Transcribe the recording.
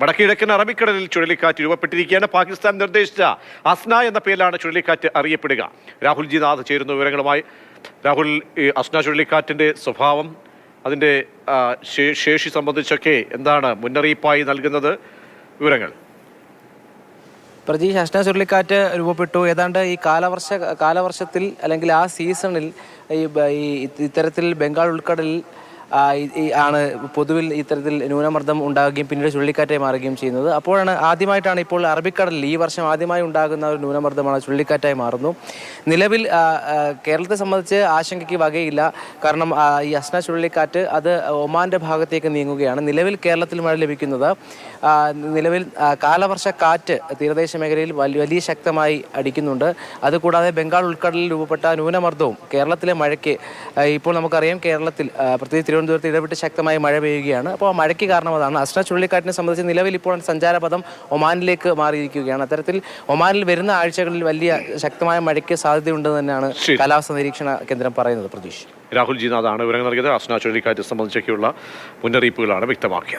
വടക്കിഴക്കൻ അറബിക്കടലിൽ ചുഴലിക്കാറ്റ് രൂപപ്പെട്ടിരിക്കുകയാണ്. പാകിസ്ഥാൻ നിർദ്ദേശിച്ച അസ്ന എന്ന പേരിലാണ് ചുഴലിക്കാറ്റ് അറിയപ്പെടുക. രാഹുൽ ജി നാഥ് ചേരുന്ന വിവരങ്ങളുമായി. രാഹുൽ, ഈ അസ്ന ചുഴലിക്കാറ്റിന്റെ സ്വഭാവം, അതിന്റെ ശേഷി സംബന്ധിച്ചൊക്കെ എന്താണ് മുന്നറിയിപ്പായി നൽകുന്നത് വിവരങ്ങൾ? പ്രജീഷ്, അസ്ന ചുഴലിക്കാറ്റ് രൂപപ്പെട്ടു. ഏതാണ്ട് ഈ കാലവർഷത്തിൽ അല്ലെങ്കിൽ ആ സീസണിൽ ഇത്തരത്തിൽ ബംഗാൾ ഉൾക്കടലിൽ ആണ് പൊതുവിൽ ഇത്തരത്തിൽ ന്യൂനമർദ്ദം ഉണ്ടാകുകയും പിന്നീട് ചുഴലിക്കാറ്റായി മാറുകയും ചെയ്യുന്നത്. അപ്പോഴാണ് ആദ്യമായിട്ടാണ് ഇപ്പോൾ അറബിക്കടലിൽ ഈ വർഷം ആദ്യമായി ഉണ്ടാകുന്ന ഒരു ന്യൂനമർദ്ദമാണ് ചുഴലിക്കാറ്റായി മാറുന്നു. നിലവിൽ കേരളത്തെ സംബന്ധിച്ച് ആശങ്കയ്ക്ക് വകയില്ല. കാരണം ഈ അസ്ന ചുഴലിക്കാറ്റ് അത് ഒമാന്റെ ഭാഗത്തേക്ക് നീങ്ങുകയാണ്. നിലവിൽ കേരളത്തിൽ മഴ ലഭിക്കുന്നത് നിലവിൽ കാലവർഷക്കാറ്റ് തീരദേശ മേഖലയിൽ വലിയ ശക്തമായി അടിക്കുന്നുണ്ട്. അതുകൂടാതെ ബംഗാൾ ഉൾക്കടലിൽ രൂപപ്പെട്ട ന്യൂനമർദ്ദവും കേരളത്തിലെ മഴയ്ക്ക് ഇപ്പോൾ നമുക്കറിയാം, കേരളത്തിൽ പ്രത്യേകിച്ച് തിരുവനന്തപുരത്ത് ഇടവിട്ട് ശക്തമായി മഴ പെയ്യുകയാണ്. അപ്പോൾ ആ മഴയ്ക്ക് കാരണം അതാണ്. അസ്ന ചുഴലിക്കാറ്റിനെ സംബന്ധിച്ച് നിലവിൽ ഇപ്പോൾ സഞ്ചാരപഥം ഒമാനിലേക്ക് മാറിയിരിക്കുകയാണ്. അത്തരത്തിൽ ഒമാനിൽ വരുന്ന ആഴ്ചകളിൽ വലിയ ശക്തമായ മഴയ്ക്ക് സാധ്യതയുണ്ടെന്ന് തന്നെയാണ് കാലാവസ്ഥാ നിരീക്ഷണ കേന്ദ്രം പറയുന്നത്. പ്രതീക്ഷ. രാഹുൽ ജി നാഥാണ് വിവരങ്ങൾ നൽകിയത്. അസ്ന ചുഴലിക്കാറ്റ് സംബന്ധിച്ചൊക്കെയുള്ള മുന്നറിയിപ്പുകളാണ് വ്യക്തമാക്കിയത്.